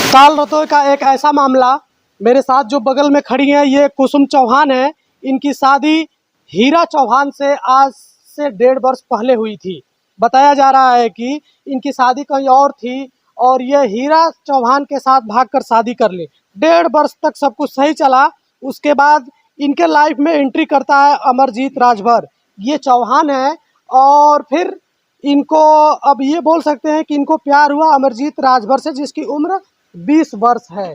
ताल रतोय का एक ऐसा मामला, मेरे साथ जो बगल में खड़ी हैं ये कुसुम चौहान है। इनकी शादी हीरा चौहान से आज से 1.5 वर्ष पहले हुई थी। बताया जा रहा है कि इनकी शादी कहीं और थी और ये हीरा चौहान के साथ भागकर शादी कर ली। 1.5 वर्ष तक सब कुछ सही चला। उसके बाद इनके लाइफ में एंट्री करता है अमरजीत राजभर। ये चौहान है और फिर इनको अब ये बोल सकते हैं कि इनको प्यार हुआ अमरजीत राजभर से, जिसकी उम्र 20 वर्ष है।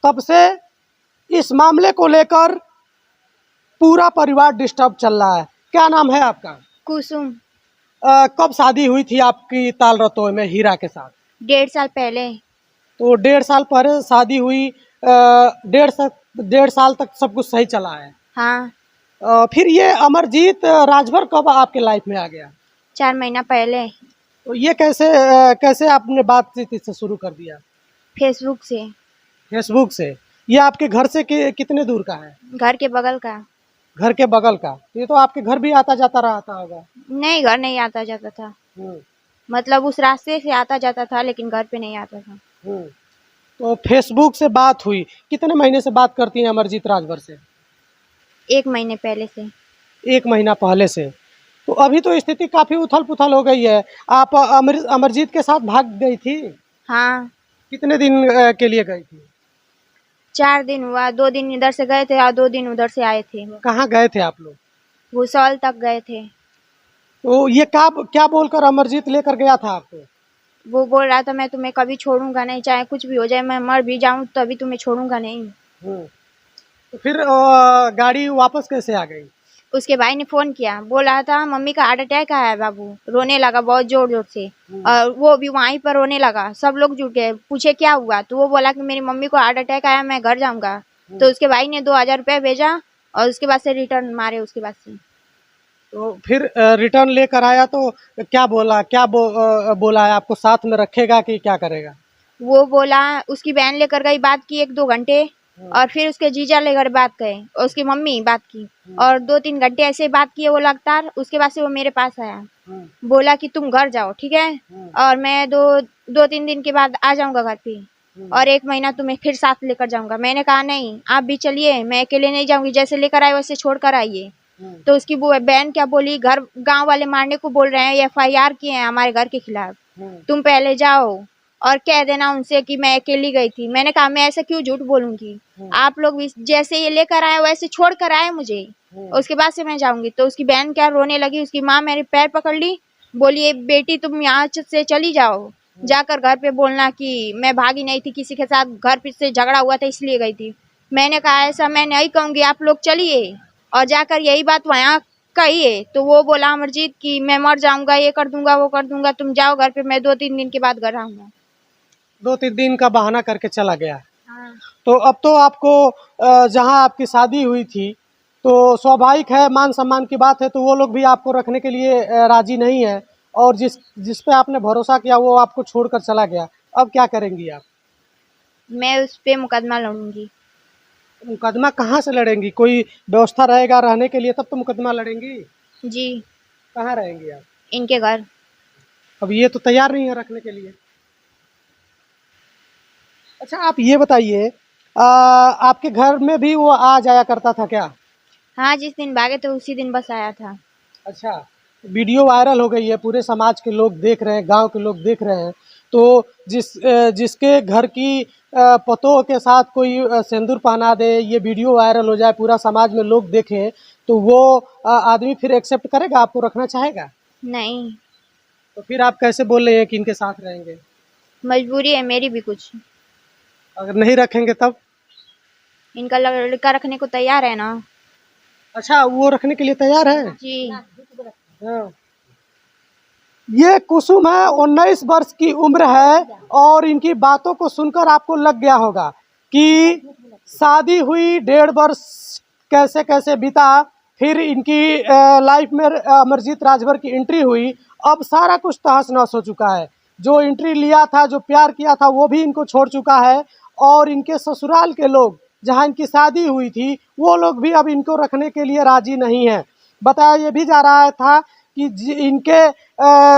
तब से इस मामले को लेकर पूरा परिवार डिस्टर्ब चल रहा है। क्या नाम है आपका? कुसुम। कब शादी हुई थी आपकी ताल रतोय में हीरा के साथ? 1.5 साल पहले। तो 1.5 साल पहले शादी हुई। 1.5 साल तक सब कुछ सही चला है। हाँ, फिर ये अमरजीत राजभर कब आपके लाइफ में आ गया? 4 महीना पहले। तो ये कैसे आपने बातचीत इससे शुरू कर दिया? फेसबुक से। फेसबुक से। ये आपके घर से कितने दूर का है? घर के बगल का। घर के बगल का। तो ये तो आपके घर भी आता जाता रहता होगा। नहीं, घर नहीं आता जाता था। मतलब उस रास्ते से आता जाता था लेकिन घर पे नहीं आता था। तो फेसबुक से बात हुई। कितने महीने से बात करती हैं अमरजीत राजभर से? 1 महीने पहले से। 1 महीना पहले से। तो अभी तो स्थिति काफी उथल पुथल हो गई है। आप अमरजीत के साथ भाग गई थी? हाँ, कितने दिन के लिए गई थी? 4 दिन हुआ। 2 दिन इधर से गए थे और 2 दिन उधर से आए थे। कहाँ गए थे आप लोग? भूसौल तक गए थे। तो ये क्या बोलकर अमरजीत लेकर गया था आपको? वो बोल रहा था मैं तुम्हें कभी छोड़ूंगा नहीं, चाहे कुछ भी हो जाए, मैं मर भी जाऊं तो अभी तुम्हें छोड़ूंगा नहीं। तो फिर गाड़ी वापस कैसे आ गई? उसके भाई ने फोन किया, बोल रहा था मम्मी का हार्ट अटैक आया है बाबू। रोने लगा बहुत जोर जोर से और वो भी वहीं पर रोने लगा। सब लोग जुट गए, पूछे क्या हुआ, तो वो बोला कि मेरी मम्मी को हार्ट अटैक आया, मैं घर जाऊंगा। तो उसके भाई ने 2000 रुपया भेजा और उसके बाद से रिटर्न मारे। उसके बाद से तो फिर रिटर्न लेकर आया तो क्या बोला? बोला है आपको साथ में रखेगा कि क्या करेगा? वो बोला उसकी बहन लेकर गई, बात की 1-2 घंटे और फिर उसके जीजा लेकर बात गए और उसकी मम्मी बात की और 2-3 घंटे ऐसे बात किए वो लगातार। उसके बाद से वो मेरे पास आया, बोला कि तुम घर जाओ, ठीक है, और मैं 2-3 दिन के बाद आ जाऊंगा घर पे और 1 महीना तुम्हें फिर साथ लेकर जाऊंगा। मैंने कहा नहीं, आप भी चलिए, मैं अकेले नहीं जाऊंगी, जैसे लेकर आए वैसे छोड़ कर आइए। तो उसकी बहन क्या बोली, घर गांव वाले मारने को बोल रहे हैं, FIR किए हैं हमारे घर के खिलाफ, तुम पहले जाओ और कह देना उनसे कि मैं अकेली गई थी। मैंने कहा मैं ऐसे क्यों झूठ बोलूंगी, आप लोग भी जैसे ये लेकर आए वैसे छोड़ कर आए मुझे, उसके बाद से मैं जाऊंगी। तो उसकी बहन क्या रोने लगी, उसकी माँ मेरे पैर पकड़ ली, बोली बेटी तुम यहाँ से चली जाओ, जाकर घर पे बोलना कि मैं भागी नहीं थी किसी के साथ, घर पे से झगड़ा हुआ था इसलिए गई थी। मैंने कहा ऐसा मैं नहीं कहूंगी, आप लोग चलिए और जाकर यही बात वहाँ कहिए। तो वो बोला अमरजीत कि मैं मर जाऊंगा, ये कर दूंगा वो कर दूंगा, तुम जाओ घर पे, मैं 2-3 दिन के बाद घर आऊंगा। 2-3 दिन का बहाना करके चला गया। हाँ। तो अब तो आपको जहां आपकी शादी हुई थी तो स्वाभाविक है, मान सम्मान की बात है, तो वो लोग भी आपको रखने के लिए राजी नहीं है और जिस पे आपने भरोसा किया वो आपको छोड़कर चला गया। अब क्या करेंगी आप? मैं उस पे मुकदमा लड़ूंगी। मुकदमा कहाँ से लड़ेंगी? कोई व्यवस्था रहेगा रहने के लिए तब तो मुकदमा लड़ेंगी। जी, कहाँ रहेंगी आप? इनके घर। अब ये तो तैयार नहीं है रखने के लिए। अच्छा आप ये बताइए, आपके घर में भी वो आ जाया करता था क्या? हाँ, जिस दिन भागे थे उसी दिन बस आया था। अच्छा, वीडियो वायरल हो गई है, पूरे समाज के लोग देख रहे हैं, गांव के लोग देख रहे हैं। तो जिसके घर की पतों के साथ कोई सिंदूर पहना दे, ये वीडियो वायरल हो जाए, पूरा समाज में लोग देखें, तो वो आदमी फिर एक्सेप्ट करेगा? आपको रखना चाहेगा? नहीं, तो फिर आप कैसे बोल रहे हैं कि इनके साथ रहेंगे? मजबूरी है मेरी भी कुछ। अगर नहीं रखेंगे तब? इनका लड़का रखने को तैयार है ना। अच्छा, वो रखने के लिए तैयार है? जी। हाँ। ये कुसुम है, 19 वर्ष की उम्र है और इनकी बातों को सुनकर आपको लग गया होगा कि शादी हुई, 1.5 वर्ष कैसे कैसे बीता, फिर इनकी लाइफ में अमरजीत राजभर की एंट्री हुई। अब सारा कुछ तहस नहस हो चुका है। जो एंट्री लिया था, जो प्यार किया था, वो भी इनको छोड़ चुका है और इनके ससुराल के लोग जहां इनकी शादी हुई थी वो लोग भी अब इनको रखने के लिए राजी नहीं है। बताया ये भी जा रहा था कि इनके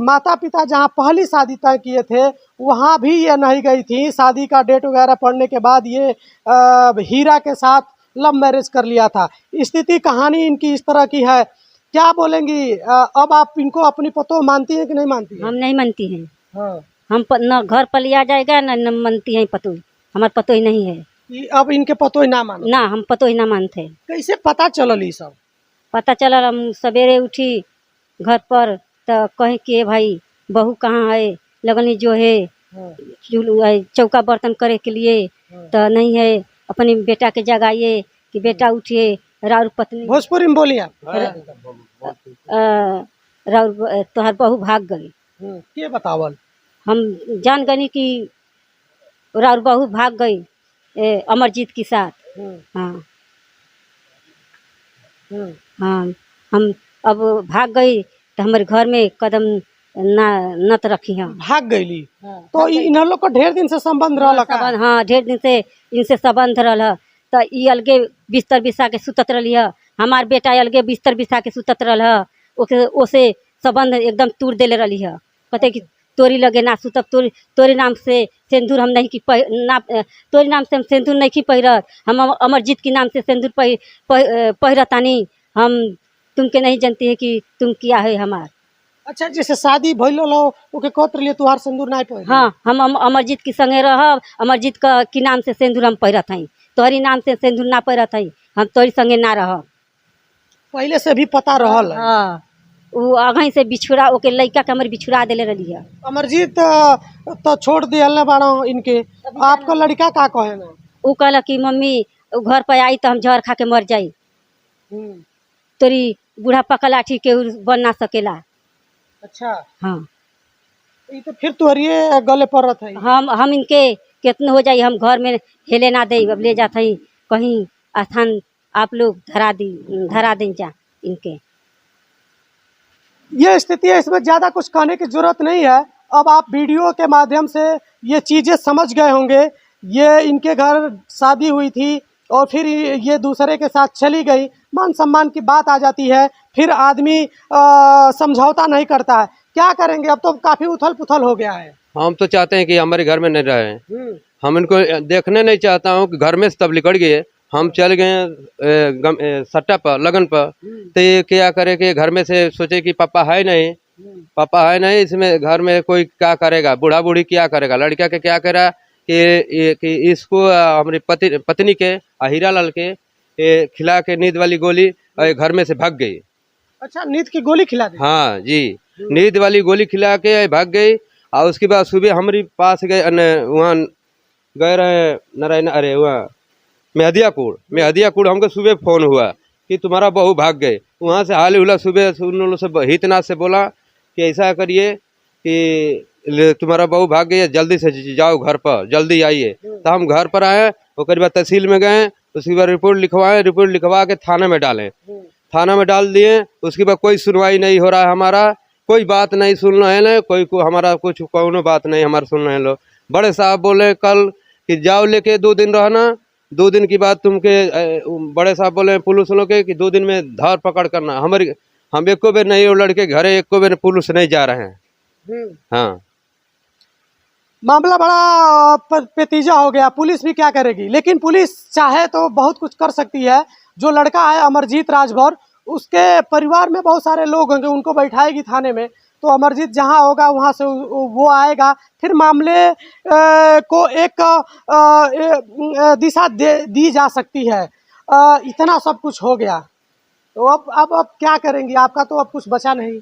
माता पिता जहाँ पहली शादी तय किए थे वहाँ भी ये नहीं गई थी। शादी का डेट वगैरह पड़ने के बाद ये हीरा के साथ लव मैरिज कर लिया था। स्थिति कहानी इनकी इस तरह की है। क्या बोलेंगी? अब आप इनको अपनी पतोह मानती हैं कि नहीं मानती हैं? हम नहीं मानती हैं। हाँ। हम न घर पर लिया जाएगा न मानती हैं पतोह। हमारे पतोह नहीं है। कि अब इनके पतोह ना मानो? ना, हम पतोह ना मानते। कैसे पता चलल ई सब? पता चला हम सवेरे उठी घर पर तो कहे कि भाई बहू कहाँ है, लगनी जो है चौका बर्तन करे के लिए तो नहीं है, अपने बेटा के जगाइए कि बेटा उठिए, राउर पत्नी भोजपुरी में बोलिए आप। राउर तोहर बहू भाग गई। के बतावल? हम जान गनी कि राउर बहू भाग गई अमरजीत के साथ। हाँ हाँ, हम अब भाग गई तो हमारे घर में कदम ना नत रखी हम। भाग गईली? तो इन लोग को ढेर दिन से संबंध रहल का? हाँ, ढेर दिन से इनसे संबंध रहल। तो ई अलगे बिस्तर बिछा के सुतत रही है, हमार बेटा अलगे बिस्तर बिछा के सुतत रहा। ओसे संबंध एकदम तोड़ देले रही है। पता कि तोरी लगे ना सुतब, तोरी नाम से सिंदूर हम नहीं की तोरी नाम से हम सिंदूर नहीं की पहिरत, हम अमरजीत के नाम से सिंदूर पहिरतानी। हम तुमके नहीं जानती है कि तुम किया है हमार। अच्छा, जैसे शादी भइल लो ओके कहत रहिए तुहार सिंदूर नहीं पहिर? हाँ, हम अमरजीत के संगे रहब, अमरजीत का की नाम से सिंदूर हम पहिरत हई, तोहरी नाम से सिंदूर ना पहिरत हई, हम तोरी संगे ना रहब। पहले से भी पता रहल? हाँ, वो आगे से बिछुड़ा ओके लइका के हमर बिछुड़ा देले रही है। अमरजीत तो छोड़ दियल ना बाड़ो इनके। आपका लड़का का कहे ना? वो कहला कि मम्मी घर पर आई तो हम जहर खा के मर जाई, तोरी बूढ़ा पका लाठी के बन ना सकेला। अच्छा। हाँ, ये तो फिर तोहरिए गले पर रहत है। हम इनके कितने हो जाई, हम घर में हेले ना दे, अब ले जात हई कहीं स्थान आप लोग धरा दें जा इनके। ये स्थिति है, इसमें ज़्यादा कुछ कहने की जरूरत नहीं है। अब आप वीडियो के माध्यम से ये चीज़ें समझ गए होंगे। ये इनके घर शादी हुई थी और फिर ये दूसरे के साथ चली गई, मान सम्मान की बात आ जाती है, फिर आदमी समझौता नहीं करता है। क्या करेंगे? अब तो काफ़ी उथल पुथल हो गया है। हम तो चाहते हैं कि हमारे घर में नहीं रहे। हम इनको देखने नहीं चाहता हूँ कि घर में से तब निकल गए, हम चल गए सट्टा पर लगन पर। तो ये क्या करे कि घर में से सोचे कि पापा है नहीं, पापा है नहीं, इसमें घर में कोई क्या करेगा, बूढ़ा बूढ़ी क्या करेगा, लड़का के क्या करा कि इसको हमारी पत्नी के हीरा लाल के खिला के नींद वाली गोली घर में से भाग गई। अच्छा, नींद की गोली खिला दी? हाँ जी, नींद वाली गोली खिला के भाग गई। और उसके बाद सुबह हमारे पास गए, वहाँ गए रहे नारायण, अरे वहाँ मेहदियापुर हमको सुबह फोन हुआ कि तुम्हारा बहू भाग गए। वहाँ से हाल हुला सुबह उन लोगों से हितनाथ से बोला कि ऐसा करिए कि तुम्हारा बहू भाग गई है, जल्दी से जाओ घर पर, जल्दी आइए। तो हम घर पर आए, उसके बाद तहसील में गए, उसके बाद रिपोर्ट लिखवाए, रिपोर्ट लिखवा के थाना में डालें, थाना में डाल दिए। उसके बाद कोई सुनवाई नहीं हो रहा है, हमारा कोई बात नहीं सुन रहे हैं, कोई हमारा कुछ कोनो बात नहीं हमारा सुन रहे हैं लोग। बड़े साहब बोले कल कि जाओ लेके 2 दिन रहना, 2 दिन की बाद तुमके बड़े साहब बोले पुलिस लोग के कि 2 दिन में धर पकड़ करना। हम एको बेर नहीं, वो लड़के घरे एको बेर पुलिस नहीं जा रहे हैं। हाँ, मामला बड़ा पेचीदा हो गया। पुलिस भी क्या करेगी? लेकिन पुलिस चाहे तो बहुत कुछ कर सकती है। जो लड़का है अमरजीत राजभर, उसके परिवार में बहुत सारे लोग होंगे, उनको बैठाएगी थाने में, तो अमरजीत जहां होगा वहां से वो आएगा, फिर मामले को एक दिशा दी जा सकती है। इतना सब कुछ हो गया, तो अब क्या करेंगी? आपका तो अब कुछ बचा नहीं।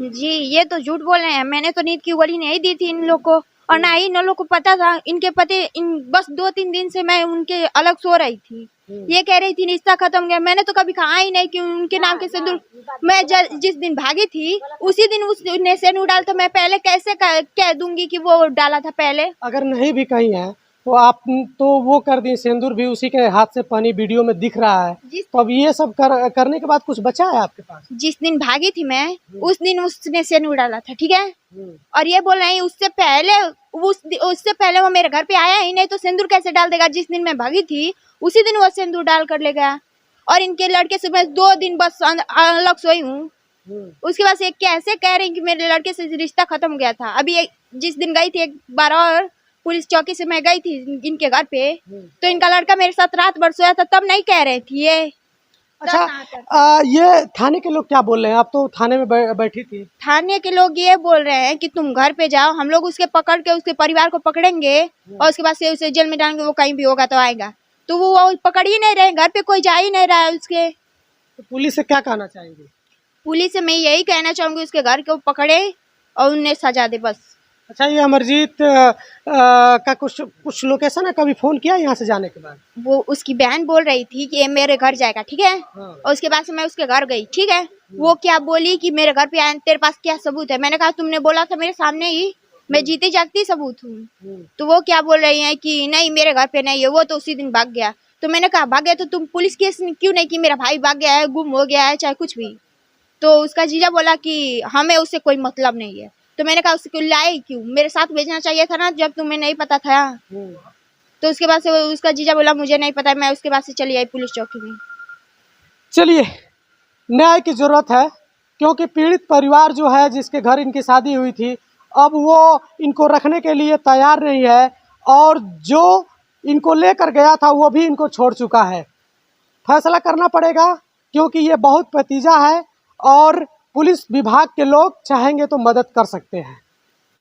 जी, ये तो झूठ बोल रहे हैं। मैंने तो नींद की गोली नहीं दी थी इन लोग को, और ना ही इन लोग को पता था। इनके पति बस 2-3 दिन से मैं उनके अलग सो रही थी। ये कह रही थी रिश्ता खत्म गया। मैंने तो कभी कहा ही नहीं कि उनके नाम के सिंदूर। मैं जिस दिन भागी थी उसी दिन उसने सिंदूर डाला, तो मैं पहले कैसे कह दूंगी कि वो डाला था पहले? अगर नहीं भी कही है तो आप तो वो कर दी, सिंदूर भी उसी के हाथ से पहनी, वीडियो में दिख रहा है। तो अब ये सब करने के बाद कुछ बचा है आपके पास? जिस दिन भागी थी मैं उस दिन उसने सिंदूर डाला था, ठीक है। और ये बोल रही उससे पहले वो मेरे घर पे आया ही नहीं, तो सिंदूर कैसे डाल देगा? जिस दिन मैं भागी थी उसी दिन वो सिंदूर डाल कर ले गया। और इनके लड़के से मैं 2 दिन बस अलग सोई हूँ। उसके बाद से कैसे कह रही कि मेरे लड़के से रिश्ता खत्म हो गया था। अभी जिस दिन गई थी एक बार और पुलिस चौकी से मैं गई थी इनके घर पे, तो इनका लड़का मेरे साथ रात भर सोया था, तब नहीं कह रहे थी ये। अच्छा, ये थाने के लोग क्या बोल रहे हैं? आप तो थाने में बैठी थी। थाने के लोग ये बोल रहे हैं कि तुम घर पे जाओ, हम लोग उसके पकड़ के उसके परिवार को पकड़ेंगे और उसके बाद से उसे जेल में डालेंगे, वो कहीं भी होगा तो आएगा। तो वो पकड़ ही नहीं रहे, घर पे कोई जा ही नहीं रहा है उसके। तो पुलिस से क्या कहना चाहेंगे? पुलिस से मैं यही कहना चाहूंगी उसके घर को पकड़े और उन्हें सजा दे बस। अच्छा, ये अमरजीत का कुछ लोकेशन है, कभी फोन किया यहाँ से जाने के बाद? वो उसकी बहन बोल रही थी कि ये मेरे घर जाएगा, ठीक है। हाँ। और उसके बाद से मैं उसके घर गई, ठीक है। वो क्या बोली कि मेरे घर पे आए, तेरे पास क्या सबूत है? मैंने कहा तुमने बोला था मेरे सामने ही, मैं जीती जागती सबूत हूँ। तो वो क्या बोल रही है कि नहीं मेरे घर पे नहीं है, वो तो उसी दिन भाग गया। तो मैंने कहा भाग गया तो तुम पुलिस केस क्यों नहीं की? मेरा भाई भाग गया है, गुम हो गया है, चाहे कुछ भी। तो उसका जीजा बोला कि हमें उससे कोई मतलब नहीं है। तो मैंने कहा उसको लाए क्यों? मेरे साथ भेजना चाहिए था ना जब तुम्हें नहीं पता था। तो उसके बाद से उसका जीजा बोला मुझे नहीं पता, मैं उसके बाद से चली आई पुलिस चौकी में। चलिए, न्याय की जरूरत है, क्योंकि पीड़ित परिवार जो है जिसके घर इनकी शादी हुई थी, अब वो इनको रखने के लिए तैयार नहीं है, और जो इनको लेकर गया था वो भी इनको छोड़ चुका है। फैसला करना पड़ेगा, क्योंकि ये बहुत भतीजा है और पुलिस विभाग के लोग चाहेंगे तो मदद कर सकते हैं।